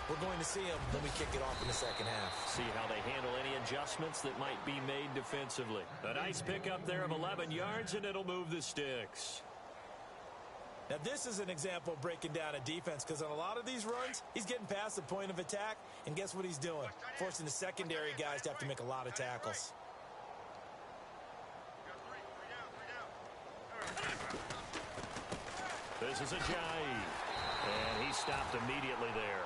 We're going to see him when we kick it off in the second half. See how they handle any adjustments that might be made defensively. A nice pickup there of 11 yards, and it'll move the sticks. Now, this is an example of breaking down a defense, because on a lot of these runs, he's getting past the point of attack, and guess what he's doing? Forcing the secondary guys to have to make a lot of tackles. This is a jive, and he stopped immediately there.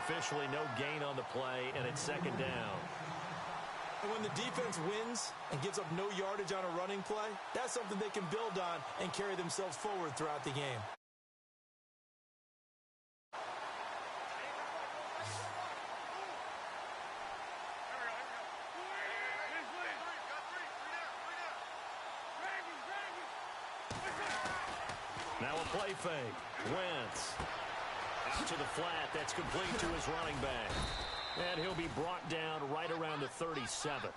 Officially no gain on the play, and it's second down. And when the defense wins and gives up no yardage on a running play, that's something they can build on and carry themselves forward throughout the game. Now a play fake. Wentz. Out to the flat. That's complete to his running back. And he'll be brought down right around the 37.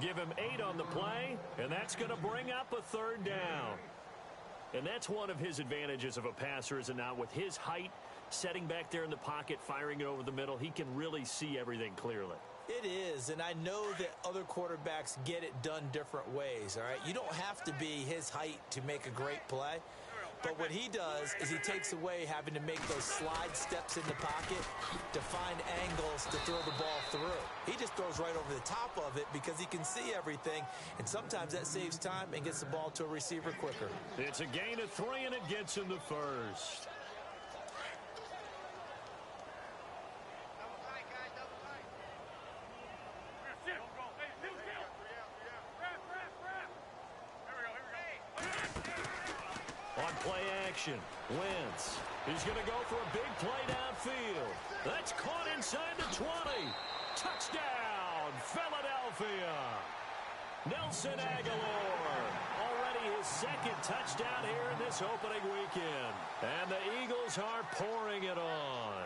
Give him 8 on the play, and that's going to bring up a third down. And that's one of his advantages of a passer, is it not? With his height, setting back there in the pocket, firing it over the middle, he can really see everything clearly. It is, and I know that other quarterbacks get it done different ways, all right? You don't have to be his height to make a great play. But what he does is he takes away having to make those slide steps in the pocket to find angles to throw the ball through. He just throws right over the top of it because he can see everything, and sometimes that saves time and gets the ball to a receiver quicker. It's a gain of 3, and it gets him the first. Play action. Wentz. He's going to go for a big play downfield. That's caught inside the 20. Touchdown, Philadelphia. Nelson Aguilar. Already his second touchdown here in this opening weekend. And the Eagles are pouring it on.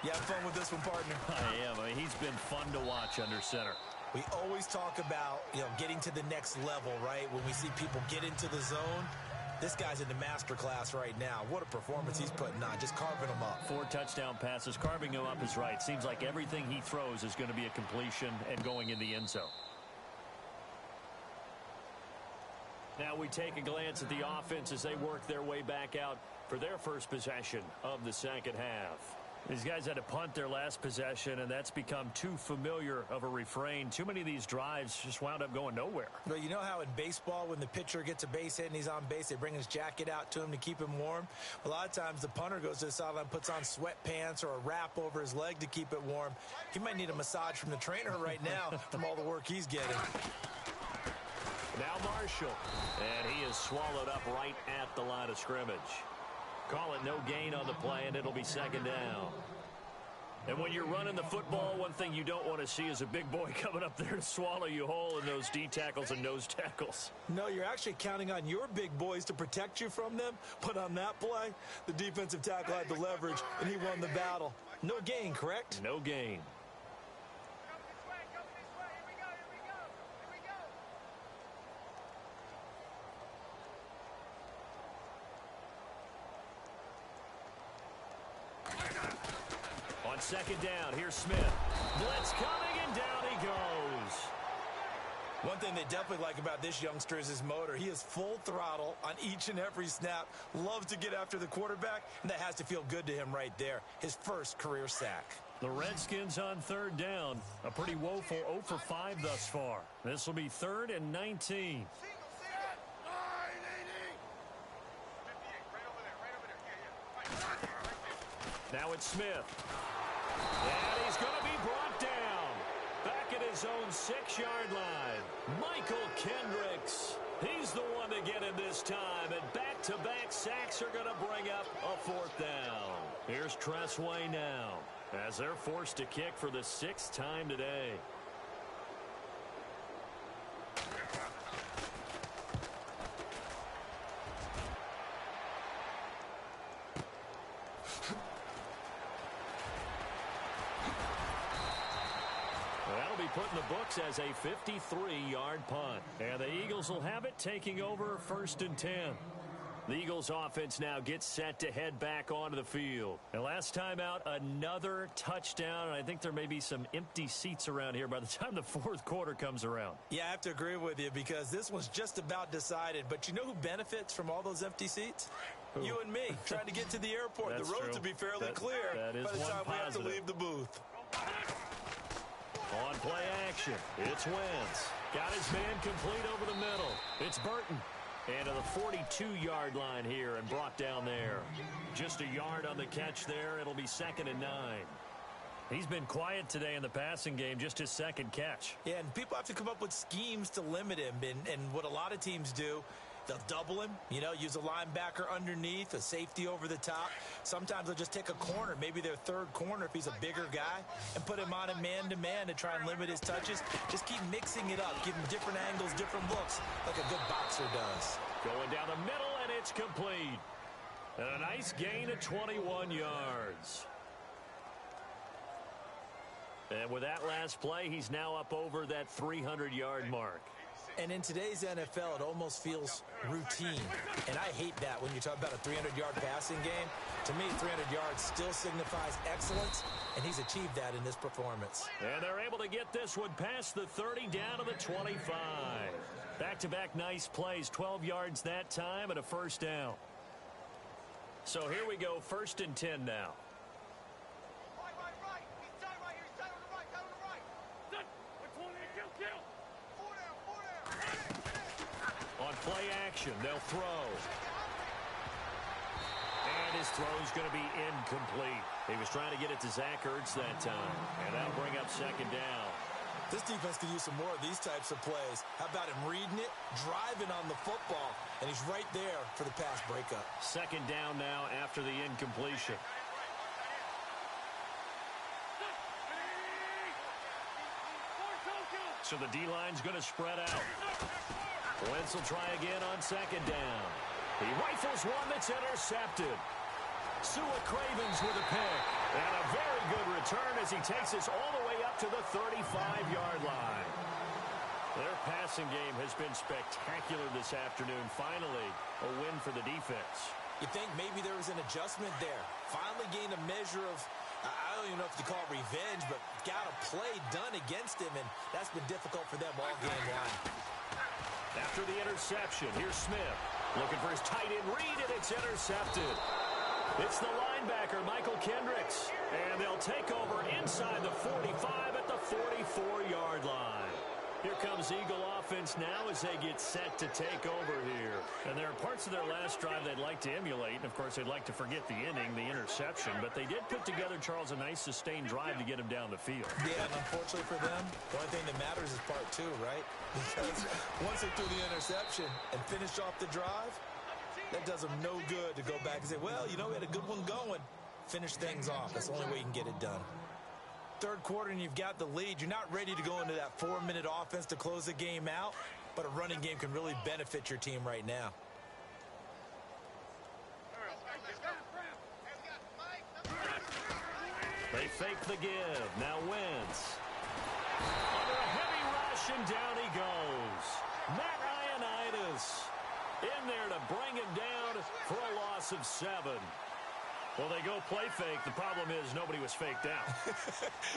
You have fun with this one, partner? I am. I mean, he's been fun to watch under center. We always talk about, getting to the next level, right? When we see people get into the zone. This guy's in the master class right now. What a performance he's putting on, just carving them up. 4 touchdown passes. Carving him up is right. Seems like everything he throws is going to be a completion and going in the end zone. Now we take a glance at the offense as they work their way back out for their first possession of the second half. These guys had to punt their last possession, and that's become too familiar of a refrain. Too many of these drives just wound up going nowhere. Well, you know how in baseball, when the pitcher gets a base hit and he's on base, they bring his jacket out to him to keep him warm? A lot of times the punter goes to the sideline, puts on sweatpants or a wrap over his leg to keep it warm. He might need a massage from the trainer right now from all the work he's getting. Now Marshall, and he is swallowed up right at the line of scrimmage. Call it no gain on the play, and it'll be second down. And when you're running the football, one thing you don't want to see is a big boy coming up there to swallow you whole in those D tackles and nose tackles. No, you're actually counting on your big boys to protect you from them. But on that play, the defensive tackle had the leverage, and he won the battle. No gain, correct? No gain. On second down, here's Smith. Blitz coming, and down he goes. One thing they definitely like about this youngster is his motor. He is full throttle on each and every snap. Loves to get after the quarterback, and that has to feel good to him right there. His first career sack. The Redskins on third down. A pretty woeful 0 for 5 thus far. This will be 3rd and 19. Now it's Smith. And he's going to be brought down. Back at his own 6-yard line. Michael Kendricks. He's the one to get him this time. And back-to-back sacks are going to bring up a 4th down. Here's Tressway now, as they're forced to kick for the 6th time today. Put in the books as a 53-yard punt. And the Eagles will have it, taking over 1st and 10. The Eagles offense now gets set to head back onto the field. And last time out, another touchdown. And I think there may be some empty seats around here by the time the fourth quarter comes around. Yeah, I have to agree with you because this one's just about decided. But you know who benefits from all those empty seats? Who? You and me, trying to get to the airport. The roads will be fairly clear by the time we have to leave the booth. On play action, it's Wentz. Got his man complete over the middle. It's Burton. And to the 42-yard line here and brought down there. Just a yard on the catch there. It'll be 2nd and 9. He's been quiet today in the passing game, just his second catch. Yeah, and people have to come up with schemes to limit him. And what a lot of teams do, they'll double him, use a linebacker underneath, a safety over the top. Sometimes they'll just take a corner, maybe their third corner if he's a bigger guy, and put him on a man-to-man to try and limit his touches. Just keep mixing it up, give him different angles, different looks, like a good boxer does. Going down the middle, and it's complete. And a nice gain of 21 yards. And with that last play, he's now up over that 300-yard mark. And in today's NFL, it almost feels routine. And I hate that when you talk about a 300-yard passing game. To me, 300 yards still signifies excellence, and he's achieved that in this performance. And they're able to get this one past the 30 down to the 25. Back-to-back nice plays, 12 yards that time and a first down. So here we go, 1st and 10 now. On play action, they'll throw. And his throw's going to be incomplete. He was trying to get it to Zach Ertz that time. And that'll bring up 2nd down. This defense could use some more of these types of plays. How about him reading it, driving on the football, and he's right there for the pass breakup. 2nd down now after the incompletion. So the D-line's going to spread out. Wentz will try again on 2nd down. He rifles one that's intercepted. Sua Cravens with a pick. And a very good return as he takes us all the way up to the 35-yard line. Their passing game has been spectacular this afternoon. Finally, a win for the defense. You think maybe there was an adjustment there. Finally gained a measure of, I don't even know if you call it revenge, but got a play done against him, and that's been difficult for them all game long. After the interception, here's Smith. Looking for his tight end read, and it's intercepted. It's the linebacker, Michael Kendricks. And they'll take over inside the 45 at the 44-yard line. Here comes Eagle offense now as they get set to take over here. And there are parts of their last drive they'd like to emulate. And, of course, they'd like to forget the inning, the interception. But they did put together, Charles, a nice sustained drive to get him down the field. Yeah, and unfortunately for them, the only thing that matters is part 2, right? Because once they threw the interception and finished off the drive, that does them no good to go back and say, well, we had a good one going. Finish things off. That's the only way you can get it done. Third quarter and you've got the lead. You're not ready to go into that 4-minute offense to close the game out, but a running game can really benefit your team right now. They fake the give. Now Wentz. Under a heavy rush, and down he goes. Matt Ioannidis in there to bring him down for a loss of 7. Well, they go play fake. The problem is nobody was faked out.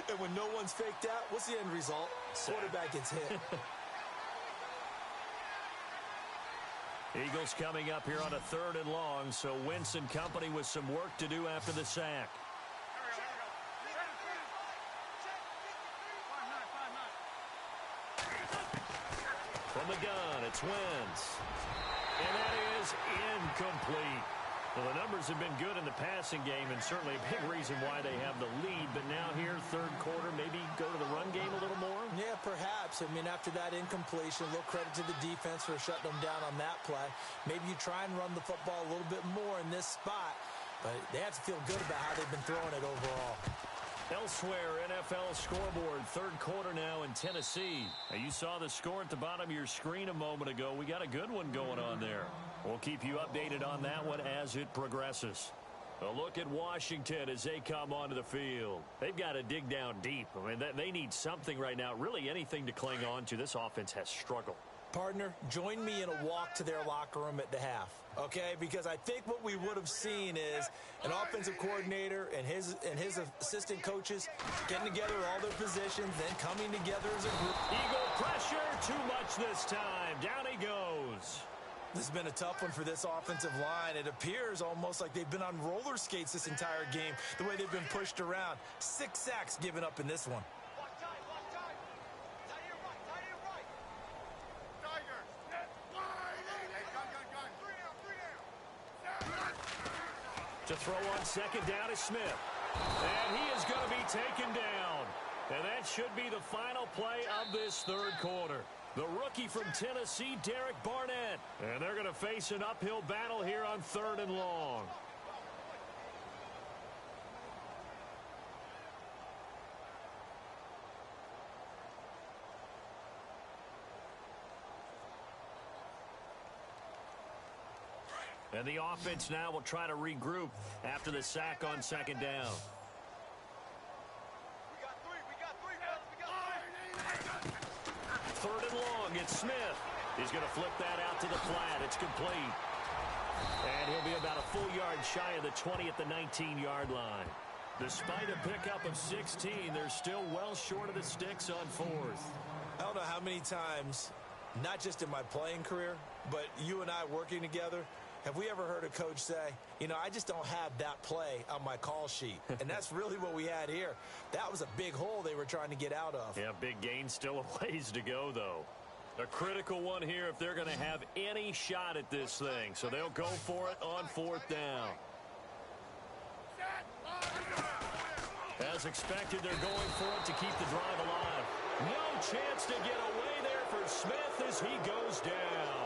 And when no one's faked out, what's the end result? Quarterback gets hit. Eagles coming up here on a 3rd and long, so Wentz and company with some work to do after the sack. From the gun, it's Wentz. And that is incomplete. Well, the numbers have been good in the passing game, and certainly a big reason why they have the lead. But now here, 3rd quarter, maybe go to the run game a little more? Yeah, perhaps. I mean, after that incompletion, a little credit to the defense for shutting them down on that play. Maybe you try and run the football a little bit more in this spot, but they have to feel good about how they've been throwing it overall. Elsewhere, NFL scoreboard, 3rd quarter now in Tennessee. Now, you saw the score at the bottom of your screen a moment ago. We got a good one going on there. We'll keep you updated on that one as it progresses. A look at Washington as they come onto the field. They've got to dig down deep. I mean, they need something right now, really anything to cling on to. This offense has struggled. Partner, join me in a walk to their locker room at the half, okay? Because I think what we would have seen is an offensive coordinator and his assistant coaches getting together all their positions, then coming together as a group. Eagle pressure, too much this time. Down he goes. This has been a tough one for this offensive line. It appears almost like they've been on roller skates this entire game, the way they've been pushed around. 6 sacks given up in this one. To throw on second down is Smith. And he is going to be taken down. And that should be the final play of this third quarter. The rookie from Tennessee, Derek Barnett. And they're going to face an uphill battle here on 3rd and long. And the offense now will try to regroup after the sack on second down. Third and long, it's Smith. He's going to flip that out to the flat. It's complete. And he'll be about a full yard shy of the 20 at the 19-yard line. Despite a pickup of 16, they're still well short of the sticks on 4th. I don't know how many times, not just in my playing career, but you and I working together, have we ever heard a coach say, you know, I just don't have that play on my call sheet? And that's really what we had here. That was a big hole they were trying to get out of. Yeah, big gain, still a ways to go, though. A critical one here if they're going to have any shot at this thing. So they'll go for it on 4th down. As expected, they're going for it to keep the drive alive. No chance to get away there for Smith as he goes down.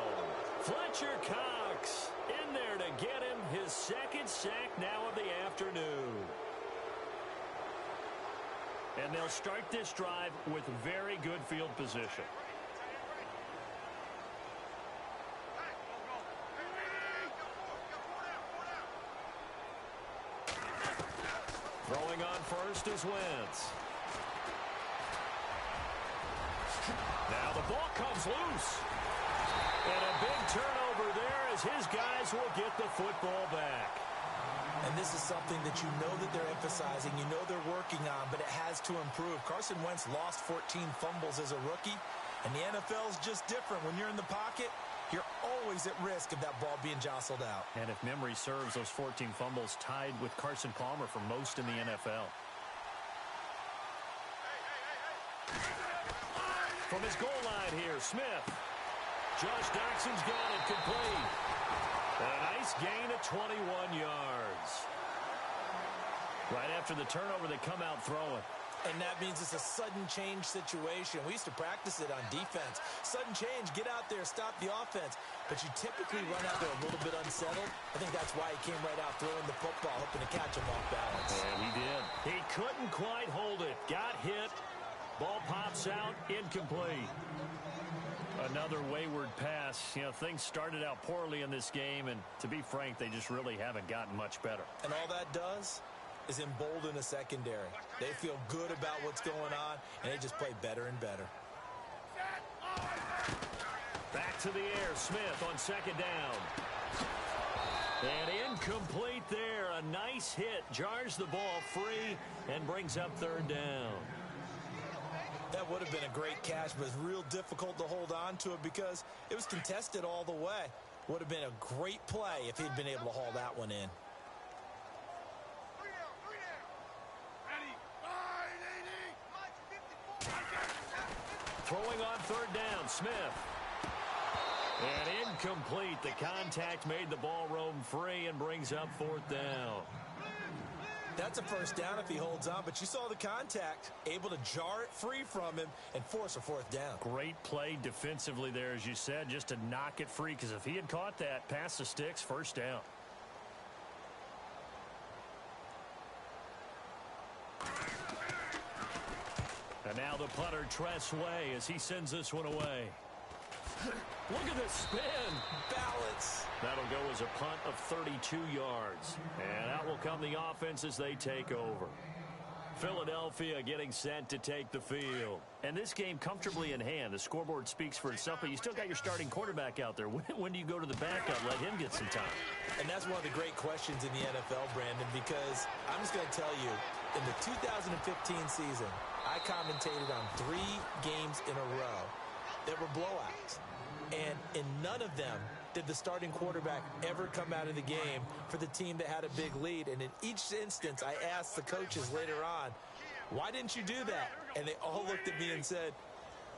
Fletcher Cox in there to get him his 2nd sack now of the afternoon. And they'll start this drive with very good field position. Throwing on first is Wentz. Now the ball comes loose. And a big turnover there as his guys will get the football back. And this is something that you know that they're emphasizing, you know they're working on, but it has to improve. Carson Wentz lost 14 fumbles as a rookie, and the NFL is just different. When you're in the pocket, you're always at risk of that ball being jostled out. And if memory serves, those 14 fumbles tied with Carson Palmer for most in the NFL. From his goal line here, Smith. Josh Doxson's got it complete. And a nice gain of 21 yards. Right after the turnover, they come out throwing. And that means it's a sudden change situation. We used to practice it on defense. Sudden change, get out there, stop the offense. But you typically run out there a little bit unsettled. I think that's why he came right out throwing the football, hoping to catch him off balance. And he did. He couldn't quite hold it. Got hit. Ball pops out, incomplete. Another wayward pass. You know, things started out poorly in this game, and to be frank, they just really haven't gotten much better. And all that does is embolden a secondary. They feel good about what's going on, and they just play better and better. Back to the air, Smith on second down. And incomplete there. A nice hit. Jars the ball free and brings up 3rd down. That would have been a great catch, but it's real difficult to hold on to it because it was contested all the way. Would have been a great play if he'd been able to haul that one in. Throwing on 3rd down, Smith. And incomplete. The contact made the ball roam free and brings up 4th down. That's a 1st down if he holds on, but you saw the contact, able to jar it free from him and force a 4th down. Great play defensively there, as you said, just to knock it free, because if he had caught that, past the sticks, 1st down. And now the punter Tress Way as he sends this one away. Look at this spin. Balance. That'll go as a punt of 32 yards. And out will come the offense as they take over. Philadelphia getting set to take the field. And this game comfortably in hand. The scoreboard speaks for itself, but you still got your starting quarterback out there. When do you go to the backup? Let him get some time. And that's one of the great questions in the NFL, Brandon, because I'm just going to tell you, in the 2015 season, I commentated on 3 games in a row that were blowouts. And in none of them did the starting quarterback ever come out of the game for the team that had a big lead. And in each instance, I asked the coaches later on, why didn't you do that? And they all looked at me and said,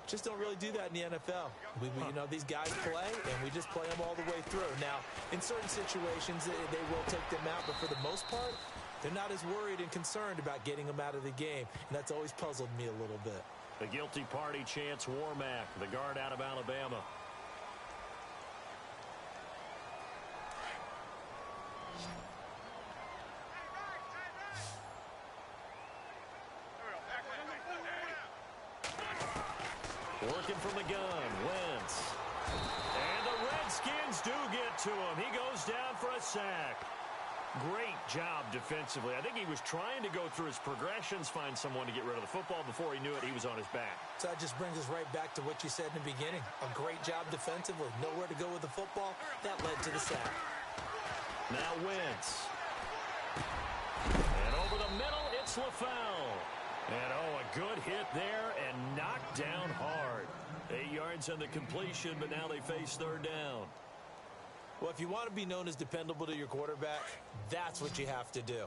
just don't really do that in the NFL. You know, these guys play, and we just play them all the way through. Now, in certain situations, they will take them out, but for the most part, they're not as worried and concerned about getting them out of the game. And that's always puzzled me a little bit. The guilty party, Chance Warmack, the guard out of Alabama. Working from the gun, Wentz. And the Redskins do get to him. He goes down for a sack. Great job defensively. I think he was trying to go through his progressions, find someone to get rid of the football. Before he knew it, he was on his back. So that just brings us right back to what you said in the beginning. A great job defensively. Nowhere to go with the football. That led to the sack. Now Wentz. And over the middle, it's LaFell. And, a good hit there and knocked down hard. 8 yards on the completion, but now they face third down. Well, if you want to be known as dependable to your quarterback, that's what you have to do.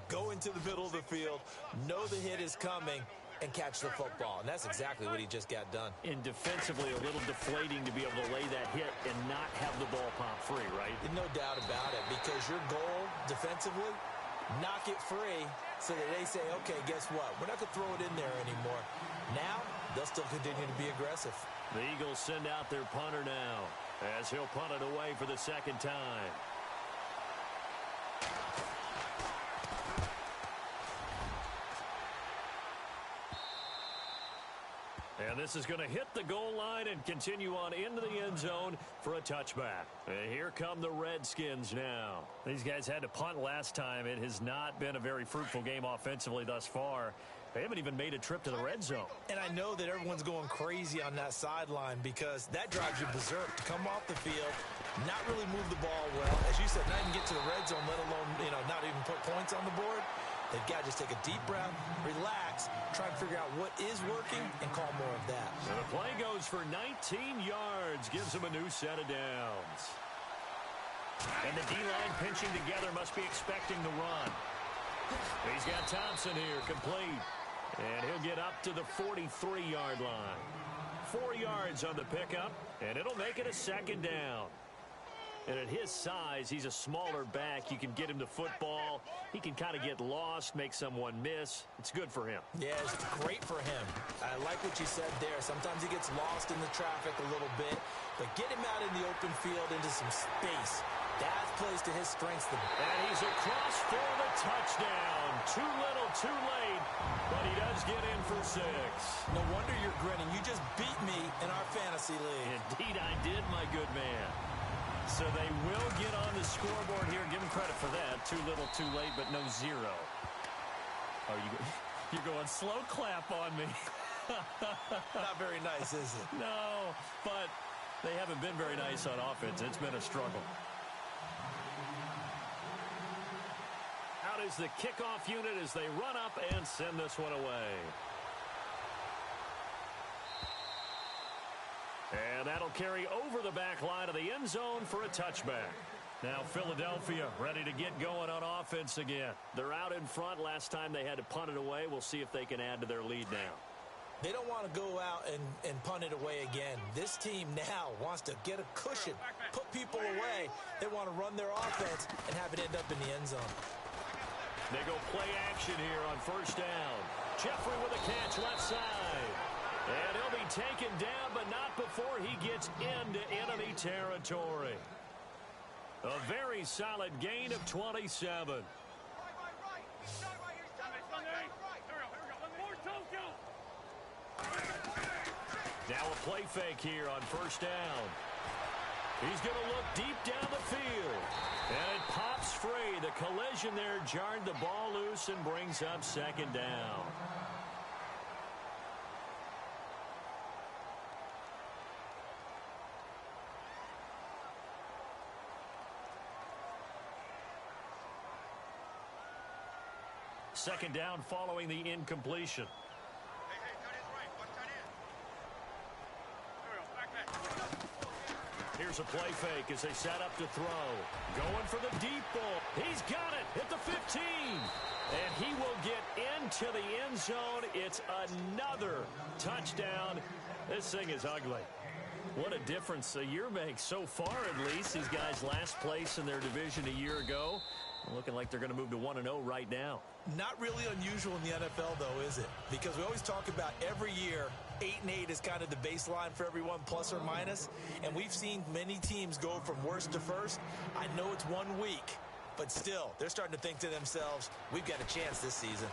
Go into the middle of the field, know the hit is coming, and catch the football. And that's exactly what he just got done. And defensively, a little deflating to be able to lay that hit and not have the ball pop free, right? No doubt about it, because your goal defensively, knock it free so that they say, okay, guess what? We're not going to throw it in there anymore. Now, they'll still continue to be aggressive. The Eagles send out their punter now as he'll punt it away for the second time. And this is going to hit the goal line and continue on into the end zone for a touchback. And here come the Redskins now. These guys had to punt last time. It has not been a very fruitful game offensively thus far. They haven't even made a trip to the red zone. And I know that everyone's going crazy on that sideline because that drives you berserk to come off the field, not really move the ball well. As you said, not even get to the red zone, let alone, not even put points on the board. They've got to just take a deep breath, relax, try and figure out what is working, and call more of that. And the play goes for 19 yards, gives them a new set of downs. And the D-line pinching together must be expecting the run. He's got Thompson here, complete. And he'll get up to the 43-yard line. 4 yards on the pickup, and it'll make it a second down. And at his size, he's a smaller back. You can get him the football. He can kind of get lost, make someone miss. It's good for him. Yeah, it's great for him. I like what you said there. Sometimes he gets lost in the traffic a little bit, but get him out in the open field into some space. That plays to his strengths. And he's across for the touchdown. Too little, too late, but he does get in for 6. No wonder you're grinning. You just beat me in our fantasy league. Indeed, I did, my good man. So they will get on the scoreboard here. Give him credit for that. Too little, too late, but no 0. Oh, you're going slow clap on me. Not very nice, is it? No, but they haven't been very nice on offense. It's been a struggle. Out is the kickoff unit as they run up and send this one away. And that'll carry over the back line of the end zone for a touchback. Now Philadelphia ready to get going on offense again. They're out in front. Last time they had to punt it away. We'll see if they can add to their lead now. They don't want to go out and punt it away again. This team now wants to get a cushion, put people away. They want to run their offense and have it end up in the end zone. They go play action here on first down. Jeffrey with a catch left side. And he'll be taken down, but not before he gets into enemy territory. A very solid gain of 27. Now a play fake here on first down. He's going to look deep down the field. And it pops free. The collision there jarred the ball loose and brings up second down. Second down following the incompletion. Here's a play fake as they set up to throw. Going for the deep ball. He's got it at the 15. And he will get into the end zone. It's another touchdown. This thing is ugly. What a difference a year makes so far, at least. These guys last place in their division a year ago. Looking like they're going to move to 1-0 right now. Not really unusual in the NFL, though, is it? Because we always talk about every year, 8-8 is kind of the baseline for everyone, plus or minus. And we've seen many teams go from worst to first. I know it's 1 week, but still, they're starting to think to themselves, we've got a chance this season.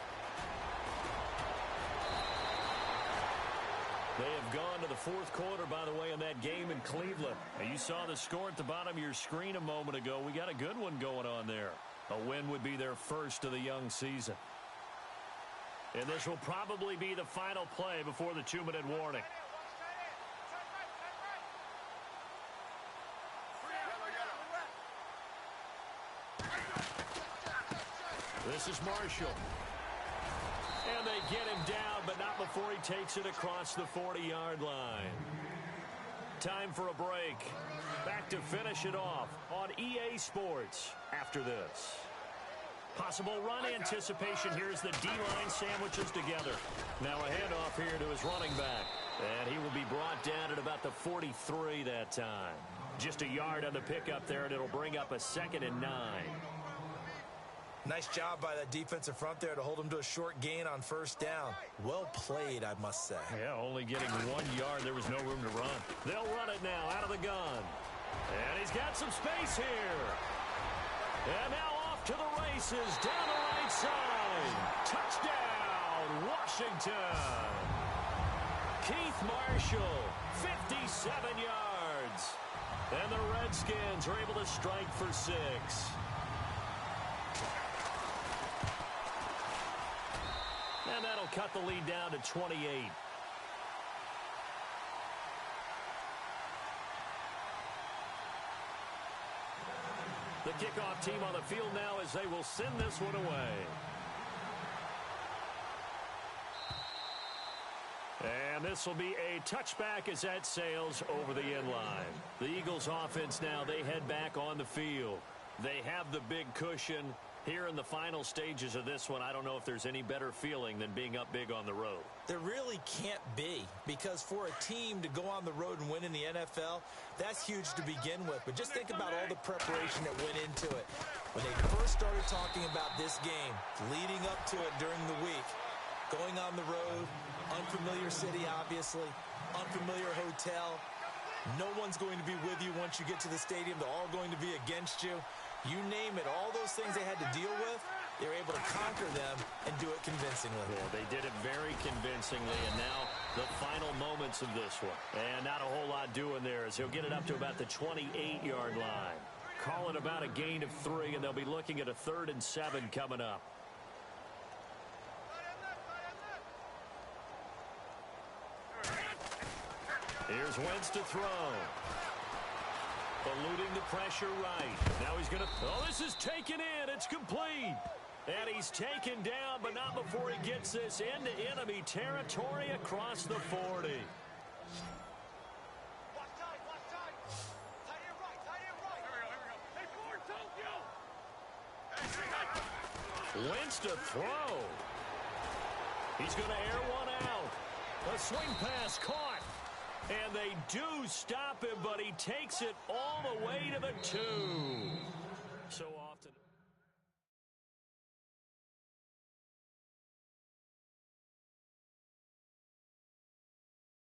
They have gone to the fourth quarter, by the way, in that game in Cleveland. And you saw the score at the bottom of your screen a moment ago. We got a good one going on there. A win would be their first of the young season. And this will probably be the final play before the 2-minute warning. This is Marshall. And they get him down, but not before he takes it across the 40-yard line. Time for a break. Back to finish it off on EA Sports after this. Possible run anticipation. Here's the D-line sandwiches together. Now a handoff here to his running back. And he will be brought down at about the 43 that time. Just a yard on the pickup there, and it'll bring up a 2nd and 9. Nice job by that defensive front there to hold him to a short gain on first down. Well played, I must say. Yeah, only getting 1 yard. There was no room to run. They'll run it now out of the gun. And he's got some space here. And now off to the races down the right side. Touchdown, Washington. Keith Marshall, 57 yards. And the Redskins are able to strike for 6. And that'll cut the lead down to 28. The kickoff team on the field now as they will send this one away. And this will be a touchback as that sails over the end line. The Eagles offense now, they head back on the field. They have the big cushion. Here in the final stages of this one, I don't know if there's any better feeling than being up big on the road. There really can't be, because for a team to go on the road and win in the NFL, that's huge to begin with. But just think about all the preparation that went into it. When they first started talking about this game, leading up to it during the week, going on the road, unfamiliar city, obviously, unfamiliar hotel. No one's going to be with you once you get to the stadium. They're all going to be against you. You name it, all those things they had to deal with, they were able to conquer them and do it convincingly. Yeah, they did it very convincingly, and now the final moments of this one. And not a whole lot doing there as he'll get it up to about the 28-yard line. Call it about a gain of 3, and they'll be looking at a 3rd and 7 coming up. Here's Wentz to throw. Eluding the pressure right. Now he's going to... Oh, this is taken in. It's complete. And he's taken down, but not before he gets this into enemy territory across the 40. Wentz to throw. He's going to air one out. A swing pass caught. And they do stop him, but he takes it all the way to the 2.